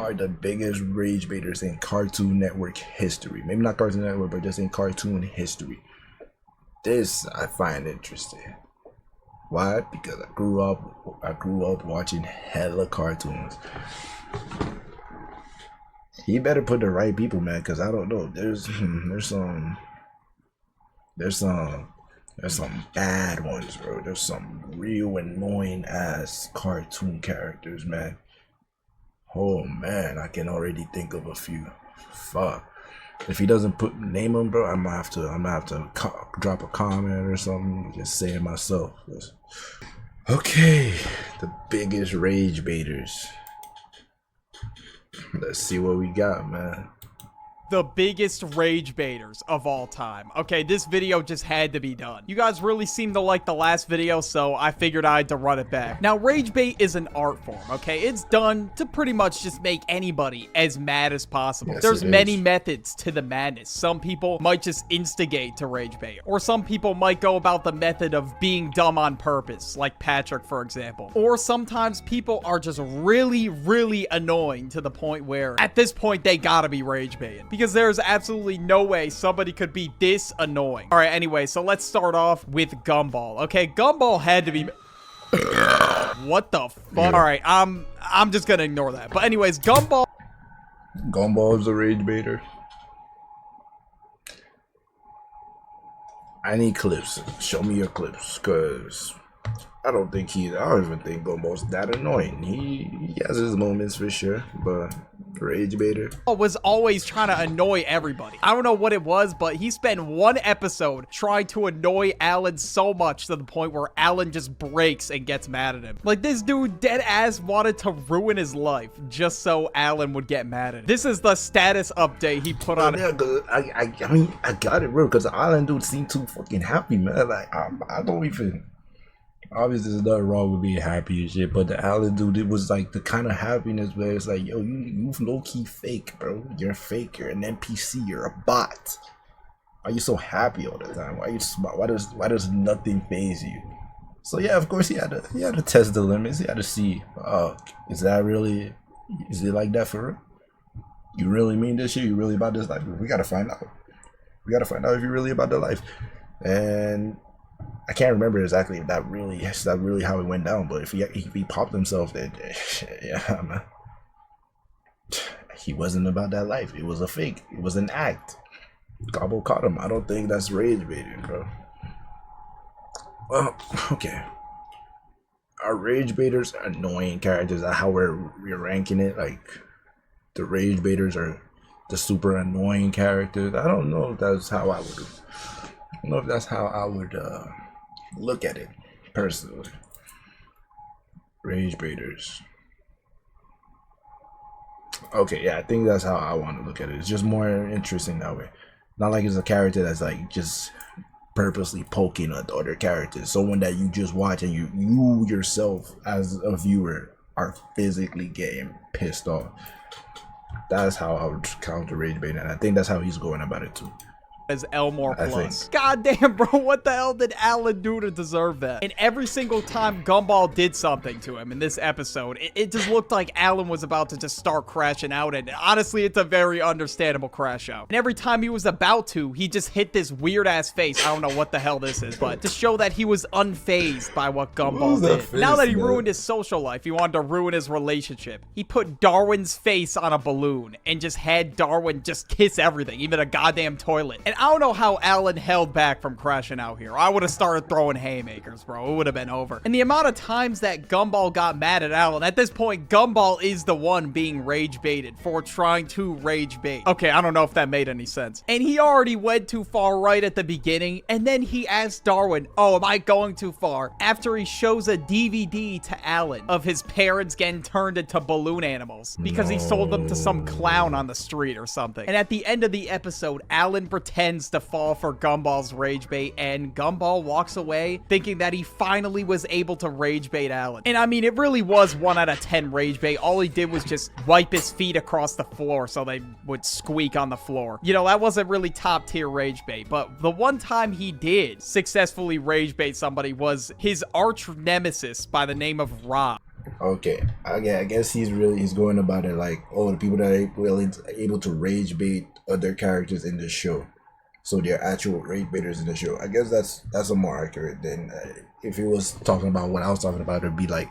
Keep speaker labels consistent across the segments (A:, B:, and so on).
A: are the biggest rage baiters in Cartoon Network history. Maybe not Cartoon Network, but just in cartoon history. This I find interesting. Why? Because I grew up watching hella cartoons. He better put the right people, man, because I don't know. There's some bad ones, bro. There's some real annoying ass cartoon characters, man. Oh man, I can already think of a few. Fuck. If he doesn't name them, bro, I'm gonna have to drop a comment or something. Just say it myself. Okay, the biggest rage baiters. Let's see what we got, man.
B: The biggest rage baiters of all time. Okay, this video just had to be done. You guys really seem to like the last video, so I figured I had to run it back. Now, rage bait is an art form, okay? It's done to pretty much just make anybody as mad as possible.
A: Yes,
B: there's many methods to the madness. Some people might just instigate to rage bait, or some people might go about the method of being dumb on purpose, like Patrick, for example. Or sometimes people are just really, really annoying to the point where, at this point, they gotta be rage baiting. Because there's absolutely no way somebody could be this annoying. All right, anyway, so let's start off with Gumball. Okay, Gumball had to be... What the fuck? Yeah. All right, I'm just gonna ignore that. But anyways, Gumball
A: is a rage baiter. I need clips. Show me your clips, cause I don't even think Gumball's that annoying. He has his moments for sure, but rage baiter
B: was always trying to annoy everybody. I don't know what it was, but he spent one episode trying to annoy Alan so much to the point where Alan just breaks and gets mad at him. Like, this dude dead ass wanted to ruin his life just so Alan would get mad at him. This is the status update he put on.
A: Yeah, I mean, I got it real, because the Alan dude seemed too fucking happy, man. Like, I don't even... Obviously, there's nothing wrong with being happy and shit, but the Alan dude, it was like the kind of happiness where it's like, yo, you low-key fake, bro. You're fake. You're an NPC. You're a bot. Why are you so happy all the time? Why does nothing faze you? So yeah, of course he had to test the limits. He had to see, is it like that for real? You really mean this shit? You really about this life? We gotta find out. We gotta find out if you're really about the life. And I can't remember exactly if that really how it went down, but if he popped himself, then yeah, man. He wasn't about that life. It was a fake. It was an act. Gobble caught him. I don't think that's rage baiting, bro. Well, okay. Are rage baiters annoying characters? Is that how we're ranking it? Like, the rage baiters are the super annoying characters? I don't know if that's how I would. I don't know if that's how I would look at it personally. Rage baiters. Okay, yeah, I think that's how I want to look at it. It's just more interesting that way. Not like it's a character that's like just purposely poking at other characters. Someone that you just watch and you yourself as a viewer are physically getting pissed off. That's how I would counter rage baiting, and I think that's how he's going about it too.
B: As Elmore Plus. God damn, bro, what the hell did Alan do to deserve that? And every single time Gumball did something to him in this episode, it just looked like Alan was about to just start crashing out, and honestly, it's a very understandable crash out. And every time he was about to, he just hit this weird-ass face. I don't know what the hell this is, but to show that he was unfazed by what Gumball did. Face, now that he ruined his social life, he wanted to ruin his relationship. He put Darwin's face on a balloon and just had Darwin just kiss everything, even a goddamn toilet. And I don't know how Alan held back from crashing out here. I would have started throwing haymakers, bro. It would have been over. And the amount of times that Gumball got mad at Alan, at this point, Gumball is the one being rage baited for trying to rage bait. Okay, I don't know if that made any sense. And he already went too far right at the beginning, and then he asked Darwin, oh, am I going too far? After he shows a DVD to Alan of his parents getting turned into balloon animals because he sold them to some clown on the street or something. And at the end of the episode, Alan pretends to fall for Gumball's rage bait, and Gumball walks away thinking that he finally was able to rage bait Alan. And I mean, it really was 1 out of 10 rage bait. All he did was just wipe his feet across the floor so they would squeak on the floor. You know, that wasn't really top tier rage bait, but the one time he did successfully rage bait somebody was his arch nemesis by the name of Rob.
A: Okay, I guess he's going about it like, oh, the people that are able to rage bait other characters in the show, so they're actual rage baiters in the show. I guess that's a more accurate than if it was talking about what I was talking about. It'd be like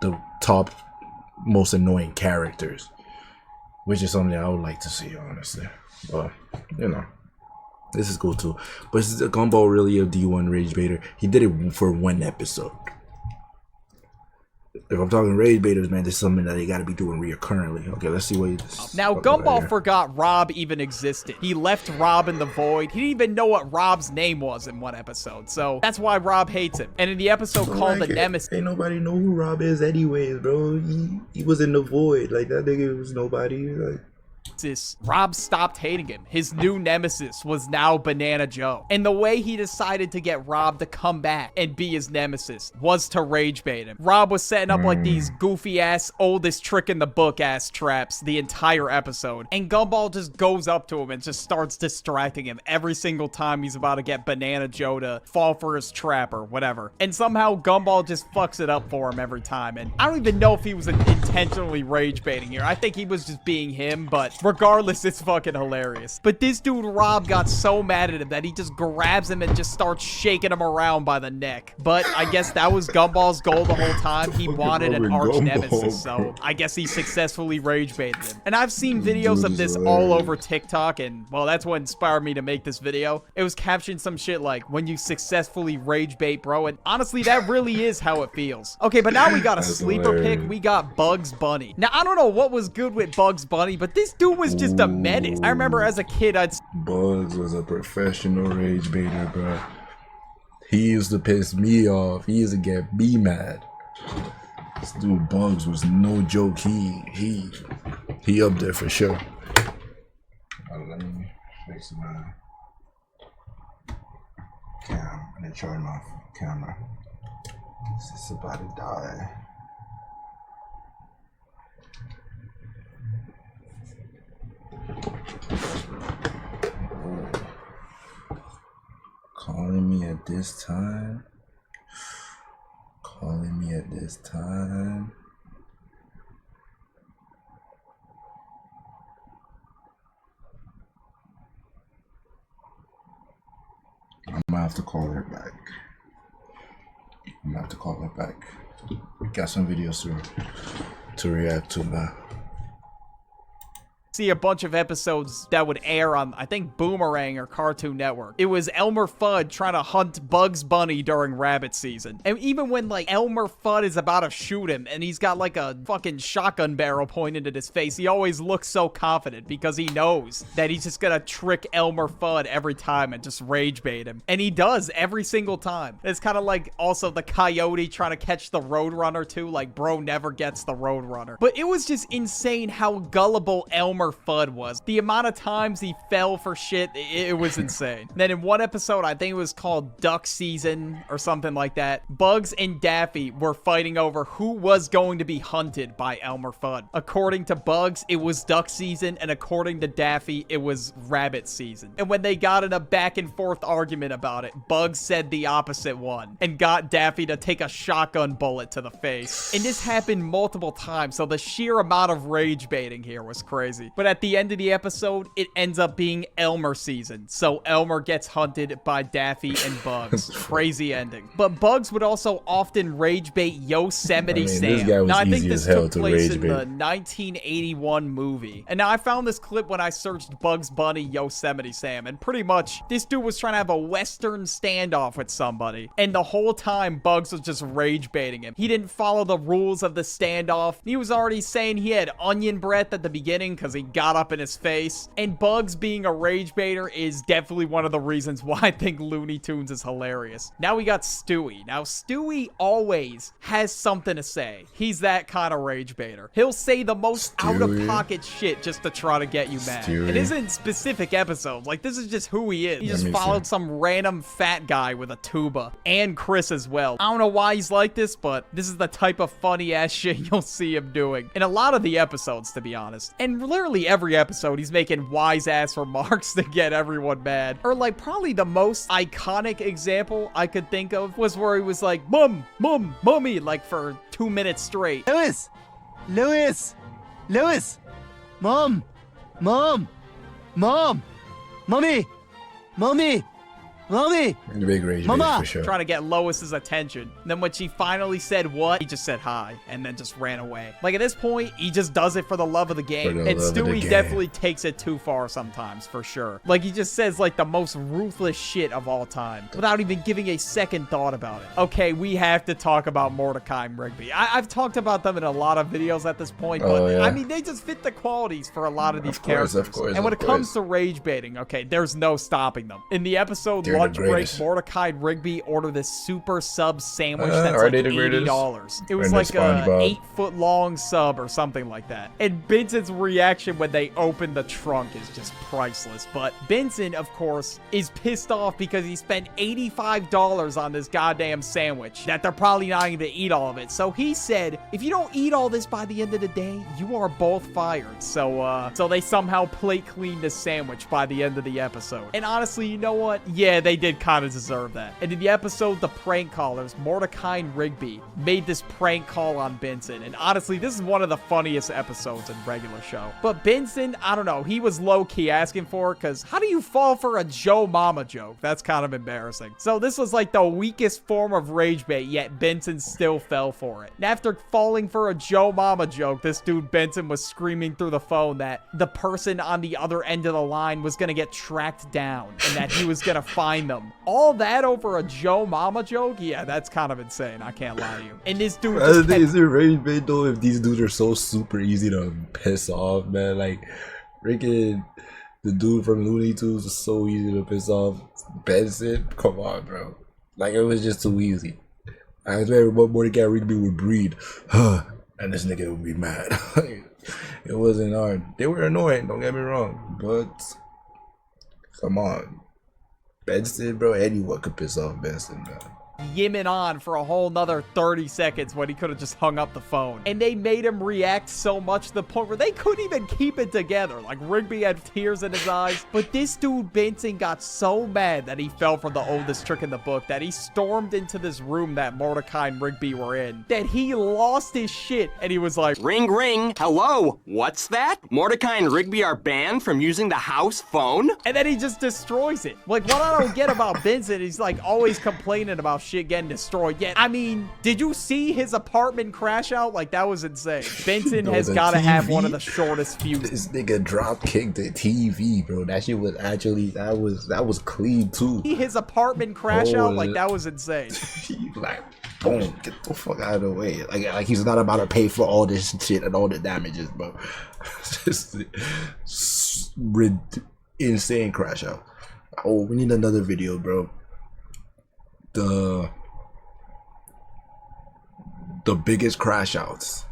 A: the top most annoying characters, which is something I would like to see, honestly. But you know, this is cool too. But is Gumball really a D1 rage baiter? He did it for one episode. If I'm talking rage baiters, man, there's something that they got to be doing reoccurrently. Okay, let's see what he's...
B: Now, Gumball forgot Rob even existed. He left Rob in the void. He didn't even know what Rob's name was in one episode, so that's why Rob hates him. And in the episode called The Nemesis...
A: Ain't nobody know who Rob is anyways, bro. He was in the void. Like, that nigga was nobody. Like...
B: Rob stopped hating him. His new nemesis was now Banana Joe. And the way he decided to get Rob to come back and be his nemesis was to rage bait him. Rob was setting up like these goofy ass, oldest trick in the book ass traps the entire episode. And Gumball just goes up to him and just starts distracting him every single time he's about to get Banana Joe to fall for his trap or whatever. And somehow Gumball just fucks it up for him every time. And I don't even know if he was intentionally rage baiting here. I think he was just being him, but regardless, it's fucking hilarious. But this dude, Rob, got so mad at him that he just grabs him and just starts shaking him around by the neck. But I guess that was Gumball's goal the whole time. He wanted an arch nemesis, so I guess he successfully rage baited him. And I've seen videos of this all over TikTok, and, well, that's what inspired me to make this video. It was captioned some shit like, when you successfully rage bait, bro, and honestly, that really is how it feels. Okay, but now we got a sleeper pick. We got Bugs Bunny. Now, I don't know what was good with Bugs Bunny, but this dude was just a menace. I remember as a kid,
A: Bugs was a professional rage baiter, bro. He used to piss me off. He used to get me mad. This dude Bugs was no joke. He up there for sure. Let me fix my cam. I'm gonna charge my camera. This is about to die. Calling me at this time. Calling me at this time. I'm gonna have to call her back. We got some videos to react to now.
B: See a bunch of episodes that would air on, I think, Boomerang or Cartoon Network. It was Elmer Fudd trying to hunt Bugs Bunny during rabbit season. And even when, like, Elmer Fudd is about to shoot him and he's got, like, a fucking shotgun barrel pointed at his face, he always looks so confident because he knows that he's just gonna trick Elmer Fudd every time and just rage bait him. And he does every single time. It's kind of like also the Coyote trying to catch the Roadrunner too, like, bro never gets the Roadrunner. But it was just insane how gullible Elmer Fudd was. The amount of times he fell for shit, it was insane. Then in one episode, I think it was called Duck Season or something like that, Bugs and Daffy were fighting over who was going to be hunted by Elmer Fudd. According to Bugs, it was Duck Season, and according to Daffy, it was Rabbit Season. And when they got in a back and forth argument about it, Bugs said the opposite one and got Daffy to take a shotgun bullet to the face. And this happened multiple times, so the sheer amount of rage baiting here was crazy. But at the end of the episode, it ends up being Elmer season. So Elmer gets hunted by Daffy and Bugs. Crazy ending. But Bugs would also often rage bait Yosemite Sam. Now, I think this took place in the 1981 movie. And now I found this clip when I searched Bugs Bunny Yosemite Sam. And pretty much, this dude was trying to have a Western standoff with somebody. And the whole time, Bugs was just rage baiting him. He didn't follow the rules of the standoff. He was already saying he had onion breath at the beginning because he got up in his face. And Bugs being a rage baiter is definitely one of the reasons why I think Looney Tunes is hilarious. Now we got Stewie. Now Stewie always has something to say. He's that kind of rage baiter. He'll say the most out-of-pocket shit just to try to get you mad. It isn't specific episodes. Like, this is just who he is. He just followed some random fat guy with a tuba. And Chris as well. I don't know why he's like this, but this is the type of funny-ass shit you'll see him doing in a lot of the episodes, to be honest. And literally literally every episode, he's making wise-ass remarks to get everyone mad. Or, like, probably the most iconic example I could think of was where he was like, Mum, Mum, Mummy, like, for 2 minutes straight.
C: Lewis! Lewis! Lewis! Mom! Mom! Mom! Mommy! Mommy! Mommy!
A: The big rage
C: Mama!
A: bait for sure.
B: Trying to get Lois's attention. And then when she finally said what, he just said hi and then just ran away. Like, at this point, he just does it for the love of the game. And Stewie definitely takes it too far sometimes, for sure. Like, he just says, like, the most ruthless shit of all time without even giving a second thought about it. Okay, we have to talk about Mordecai and Rigby. I've talked about them in a lot of videos at this point, but I mean, they just fit the qualities for a lot of these characters.
A: Of course,
B: and when it comes to rage baiting, okay, there's no stopping them. In the episode Lunch Break, Mordecai and Rigby order this super sub sandwich that's like $80. It was like a 8-foot-long sub or something like that. And Benson's reaction when they open the trunk is just priceless. But Benson, of course, is pissed off because he spent $85 on this goddamn sandwich that they're probably not going to eat all of it. So he said, if you don't eat all this by the end of the day, you are both fired. So they somehow plate clean the sandwich by the end of the episode. And honestly, you know what? Yeah, they did kind of deserve that. And in the episode The Prank Callers, Mordecai and Rigby made this prank call on Benson. And honestly, this is one of the funniest episodes in regular show. But Benson, I don't know, he was low-key asking for it because how do you fall for a Joe Mama joke? That's kind of embarrassing. So this was like the weakest form of rage bait, yet Benson still fell for it. And after falling for a Joe Mama joke, this dude Benson was screaming through the phone that the person on the other end of the line was going to get tracked down and that he was going to find them. All that over a Joe Mama joke? Yeah, that's kind of insane. I can't lie to you. And this dude just kept...
A: Is it rage bait though if these dudes are so super easy to piss off, man? Like, freaking the dude from Looney Tunes is so easy to piss off. Benson, come on, bro. Like, it was just too easy. I expect Mordecai Rigby would breathe, and this nigga would be mad. It wasn't hard. They were annoying, don't get me wrong, but come on. Benson, bro, anyone could piss off Benson, man.
B: Yimming on for a whole nother 30 seconds when he could have just hung up the phone. And they made him react so much to the point where they couldn't even keep it together. Like, Rigby had tears in his eyes. But this dude, Benson, got so mad that he fell for the oldest trick in the book that he stormed into this room that Mordecai and Rigby were in. That he lost his shit. And he was like,
D: ring, ring. Hello. What's that? Mordecai and Rigby are banned from using the house phone?
B: And then he just destroys it. Like, what I don't get about Benson, he's like always complaining about shit getting destroyed. Yet, I mean, did you see his apartment crash out? Like, that was insane. Benson has got to have one of the shortest fuses.
A: This nigga drop kicked the TV, bro. That shit was actually, that was clean too.
B: His apartment crash out? Like, that was insane.
A: Like, boom, get the fuck out of the way. Like he's not about to pay for all this shit and all the damages, bro. Just insane crash out. Oh, we need another video, bro. The biggest crash outs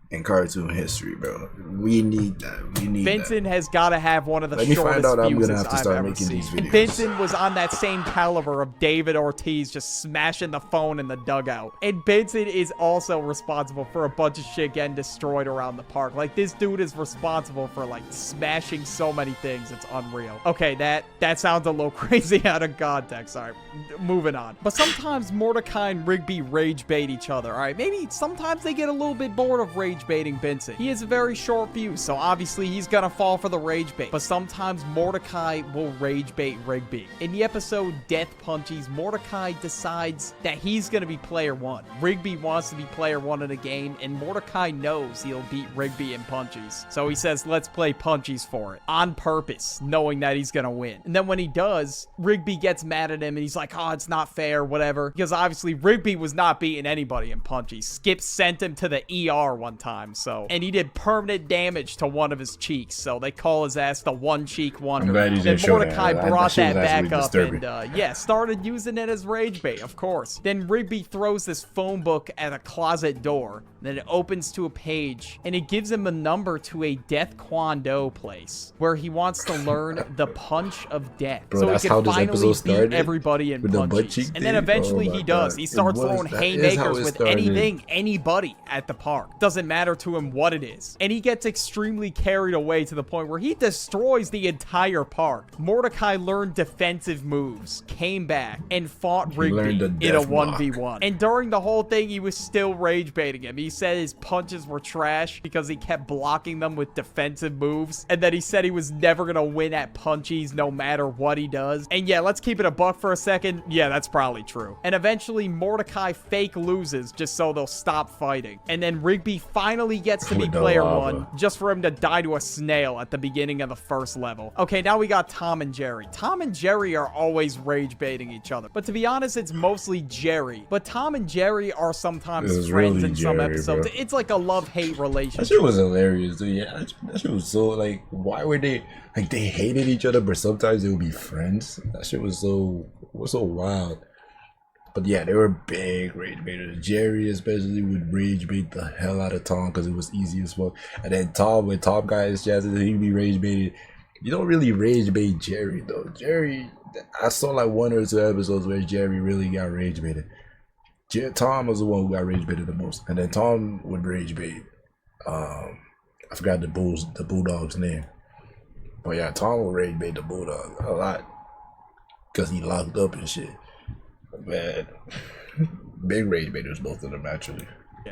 A: in cartoon history, bro. We need that. We need
B: Benson
A: that.
B: has got to have one of the shortest fuses
A: I'm gonna have to start
B: I've ever
A: making
B: seen.
A: these videos.
B: And Benson was on that same caliber of David Ortiz just smashing the phone in the dugout. And Benson is also responsible for a bunch of shit getting destroyed around the park. Like, this dude is responsible for, like, smashing so many things. It's unreal. Okay, that sounds a little crazy out of context. All right, moving on. But sometimes Mordecai and Rigby rage bait each other. All right, maybe sometimes they get a little bit bored of rage baiting Benson. He has a very short fuse, so obviously he's gonna fall for the rage bait. But sometimes Mordecai will rage bait Rigby. In the episode Death Punchies, Mordecai decides that he's gonna be player one. Rigby wants to be player one in the game, and Mordecai knows he'll beat Rigby in Punchies. So he says, let's play Punchies for it. On purpose, knowing that he's gonna win. And then when he does, Rigby gets mad at him, and he's like, oh, it's not fair, whatever. Because obviously Rigby was not beating anybody in Punchies. Skip sent him to the ER one time. And he did permanent damage to one of his cheeks, so they call his ass the one cheek wonder. Then Mordecai brought that back up and yeah, started using it as rage bait, of course. Then Rigby throws this phone book at a closet door, then it opens to a page, and it gives him a number to a Death Kwon Do place where he wants to learn the punch of death.
A: Bro,
B: so
A: that's
B: he
A: how
B: can
A: this
B: finally
A: episode started,
B: beat everybody in Punchies. And then eventually he does. He starts throwing haymakers with anything, anybody at the park. Doesn't matter. matter to him what it is. And he gets extremely carried away to the point where he destroys the entire park. Mordecai learned defensive moves, came back, and fought Rigby in a 1v1. And during the whole thing, he was still rage baiting him. He said his punches were trash because he kept blocking them with defensive moves, and that he said he was never gonna win at punchies no matter what he does. And yeah, let's keep it a buck for a second. Yeah, that's probably true. And eventually Mordecai fake loses just so they'll stop fighting. And then Rigby finally gets to be player one just for him to die to a snail at the beginning of the first level. Okay, now we got Tom and Jerry. Tom and Jerry are always rage baiting each other, but to be honest, it's mostly Jerry. But Tom and Jerry are sometimes friends
A: really
B: in some
A: Jerry,
B: episodes.
A: bro.
B: It's like a love-hate relationship.
A: That shit was hilarious, dude. Yeah, that shit was so, like, why were they, like, they hated each other, but sometimes they would be friends. That shit was so wild. But yeah, they were big rage baiters. Jerry especially would rage bait the hell out of Tom because it was easy as fuck. And then Tom, when Tom got his chances, he'd be rage baited. You don't really rage bait Jerry though. Jerry, I saw like 1 or 2 episodes where Jerry really got rage baited. Tom was the one who got rage baited the most, and then Tom would rage bait. I forgot the bulldog's name, but yeah, Tom would rage bait the bulldog a lot because he locked up and shit. Man, big rage baiters, both of them actually.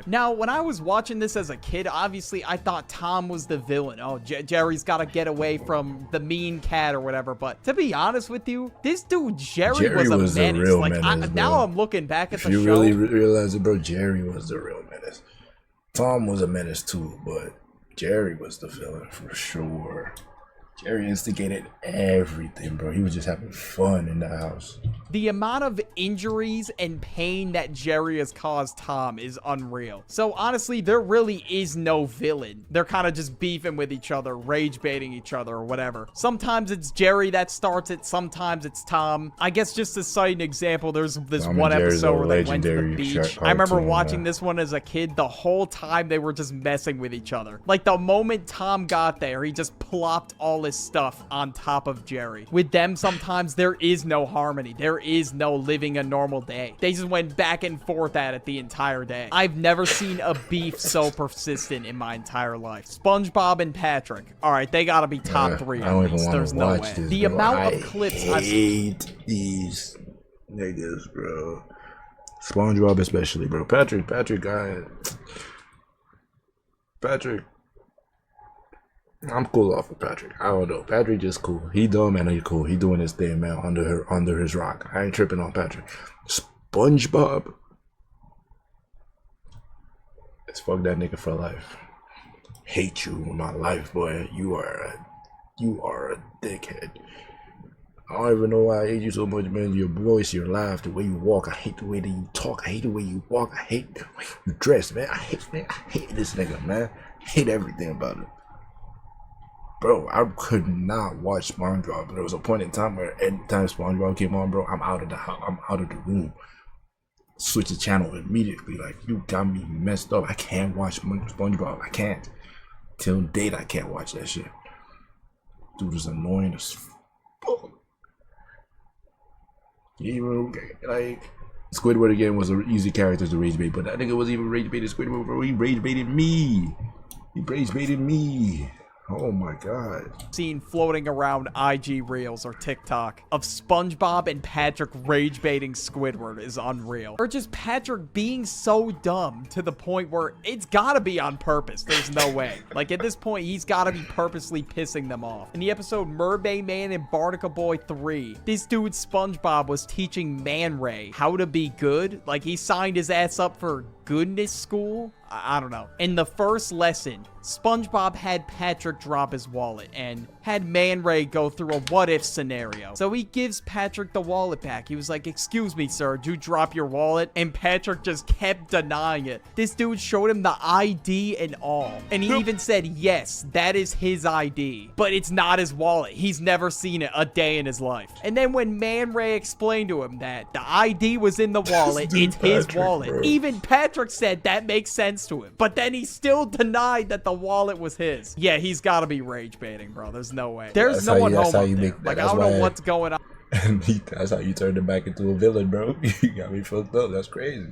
B: Now, when I was watching this as a kid, obviously I thought Tom was the villain. Oh, Jerry's got to get away from the mean cat or whatever. But to be honest with you, this dude Jerry was a menace.
A: The real
B: like
A: menace,
B: now I'm looking back at the show.
A: If you really realize it, bro, Jerry was the real menace. Tom was a menace too, but Jerry was the villain for sure. Jerry instigated everything, bro. He was just having fun in the house.
B: The amount of injuries and pain that Jerry has caused Tom is unreal. So honestly, there really is no villain. They're kind of just beefing with each other, rage baiting each other or whatever. Sometimes it's Jerry that starts it, sometimes it's Tom. I guess just to cite an example, there's this one episode where they went to the beach. I remember watching this one as a kid. The whole time they were just messing with each other. Like the moment Tom got there, he just plopped all his stuff on top of Jerry. With them, sometimes there is no harmony. There is no living a normal day. They just went back and forth at it the entire day. I've never seen a beef so persistent in my entire life. SpongeBob and Patrick. All right, they gotta be top 3.
A: I don't even want
B: There's
A: to
B: no
A: watch
B: way.
A: this,
B: The
A: bro.
B: amount of clips
A: I hate these niggas, bro. SpongeBob especially, bro. Patrick, I'm cool off of Patrick. I don't know. Patrick just cool. He dumb and he cool. He doing his thing, man, under his rock. I ain't tripping on Patrick. SpongeBob. Let's fuck that nigga for life. Hate you in my life, boy. You are a dickhead. I don't even know why I hate you so much, man. Your voice, your laugh, the way you walk. I hate the way that you talk. I hate the way you walk. I hate the way you dress, man. I hate this nigga, man. I hate everything about it. Bro, I could not watch SpongeBob. There was a point in time where anytime SpongeBob came on, bro, I'm out of the house. I'm out of the room. Switch the channel immediately. Like, you got me messed up. I can't watch SpongeBob. I can't. Till date, I can't watch that shit. Dude is annoying as fuck. Even like Squidward again was an easy character to rage bait, but that nigga wasn't even rage baited Squidward, bro. He rage baited me. He rage baited me. Oh my god.
B: Seen floating around IG Reels or TikTok of SpongeBob and Patrick rage baiting Squidward is unreal. Or just Patrick being so dumb to the point where it's gotta be on purpose. There's no way. Like at this point, he's gotta be purposely pissing them off. In the episode Mermaid Man and Barnacle Boy 3, this dude SpongeBob was teaching Man Ray how to be good. Like he signed his ass up for goodness school. I don't know. In the first lesson, SpongeBob had Patrick drop his wallet and had Man Ray go through a what-if scenario. So he gives Patrick the wallet back. He was like, "Excuse me, sir, did you drop your wallet?" And Patrick just kept denying it. This dude showed him the ID and all. And he even said, yes, that is his ID. But it's not his wallet. He's never seen it a day in his life. And then when Man Ray explained to him that the ID was in the wallet, it's his wallet.
A: Bro.
B: Even Patrick said that makes sense to him. But then he still denied that the wallet was his. Yeah, he's got to be rage baiting, bro. There's no way. There's no one home up there. Like, I don't know what's going on.
A: That's how you turned him back into a villain, bro. You got me fucked up. That's crazy.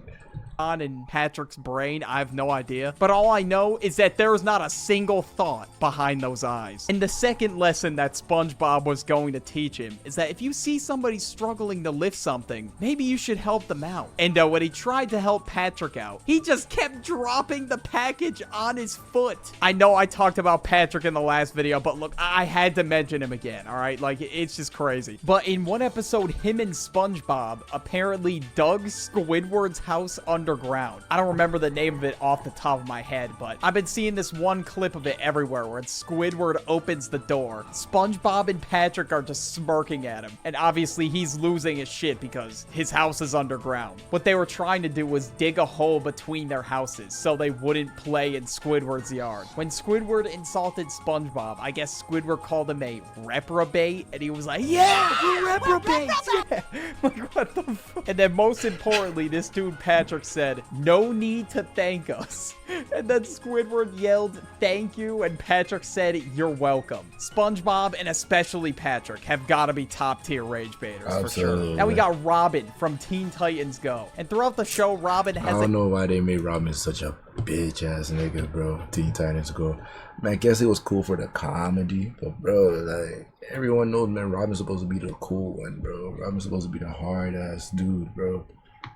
B: on in Patrick's brain, I have no idea. But all I know is that there is not a single thought behind those eyes. And the second lesson that SpongeBob was going to teach him is that if you see somebody struggling to lift something, maybe you should help them out. And when he tried to help Patrick out, he just kept dropping the package on his foot. I know I talked about Patrick in the last video, but look, I had to mention him again, all right? Like, it's just crazy. But in one episode, him and SpongeBob apparently dug Squidward's house underground. I don't remember the name of it off the top of my head, but I've been seeing this one clip of it everywhere where Squidward opens the door. SpongeBob and Patrick are just smirking at him. And obviously he's losing his shit because his house is underground. What they were trying to do was dig a hole between their houses so they wouldn't play in Squidward's yard. When Squidward insulted SpongeBob, I guess Squidward called him a reprobate, and he was like, yeah, we're reprobates, yeah. Like, what the fuck? And then most importantly, this dude Patrick said, no need to thank us. And then Squidward yelled, thank you, and Patrick said, you're welcome. SpongeBob, and especially Patrick, have got to be top tier rage baiters. Absolutely. For sure. Now we got Robin from Teen Titans Go. And throughout the show, Robin has
A: I don't know why they made Robin such a bitch ass nigga, bro. Teen Titans Go. Man, I guess it was cool for the comedy, but bro, like, everyone knows, man, Robin's supposed to be the cool one, bro. Robin's supposed to be the hard ass dude, bro.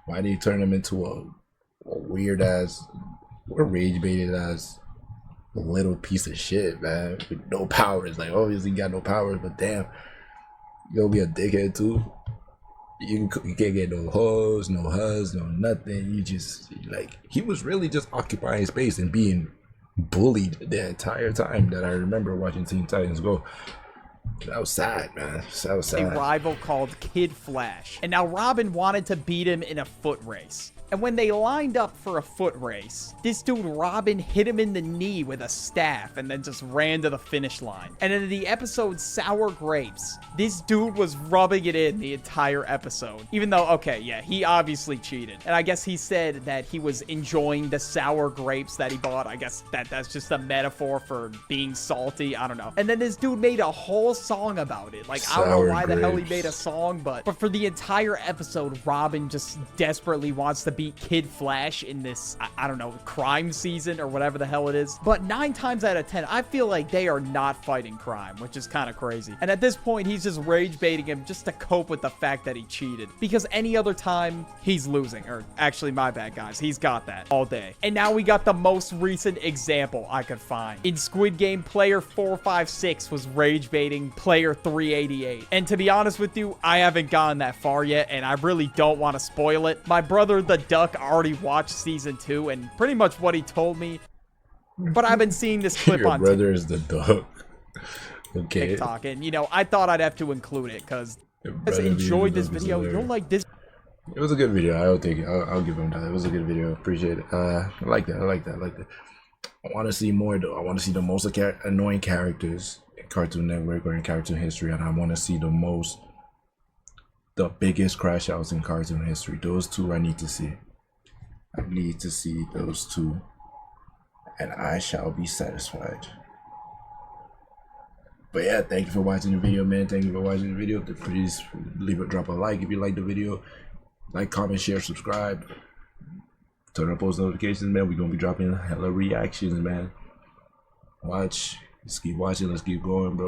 A: Why did he turn him into a weird ass, or rage baited ass little piece of shit, man, with no powers? Like, obviously he got no powers, but damn, you gonna be a dickhead too. You can't get no hoes, no hugs, no nothing. You just, like, he was really just occupying space and being bullied the entire time that I remember watching Teen Titans Go. That was sad, man. That was sad.
B: A rival called Kid Flash. And now Robin wanted to beat him in a foot race. And when they lined up for a foot race, this dude Robin hit him in the knee with a staff and then just ran to the finish line. And in the episode Sour Grapes, this dude was rubbing it in the entire episode. Even though, okay, yeah, he obviously cheated. And I guess he said that he was enjoying the sour grapes that he bought. I guess that's just a metaphor for being salty. I don't know. And then this dude made a whole song about it. Like, I don't know why the hell he made a song, but for the entire episode, Robin just desperately wants to beat Kid Flash in this, I don't know, crime season or whatever the hell it is. But 9 times out of 10, I feel like they are not fighting crime, which is kind of crazy. And at this point, he's just rage baiting him just to cope with the fact that he cheated. Because any other time, he's losing. Or actually, my bad, guys. He's got that all day. And now we got the most recent example I could find. In Squid Game, player 456 was rage baiting player 388. And to be honest with you, I haven't gotten that far yet, and I really don't want to spoil it. My brother, the Duck, already watched season 2, and pretty much what he told me, but I've been seeing this clip
A: Your
B: on
A: brother is the Duck. Okay.
B: TikTok, and you know, I thought I'd have to include it because I enjoyed this video. You'll like this.
A: It was a good video. I'll take it. I'll give him that. It was a good video. Appreciate it. I like that. I like that. I like that. I want to see more though. I want to see the most annoying characters in Cartoon Network or in cartoon history, and I want to see the biggest crash outs in cartoon history. Those two I need to see. I need to see those two, and I shall be satisfied. But yeah, thank you for watching the video, man. Thank you for watching the video. Please drop a like if you like the video. Like, comment, share, subscribe. Turn on post notifications, man. We're gonna be dropping hella reactions, man. Watch. Let's keep watching. Let's keep going, bro.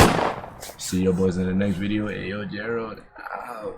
A: See you boys in the next video. Hey, yo, Gerald out.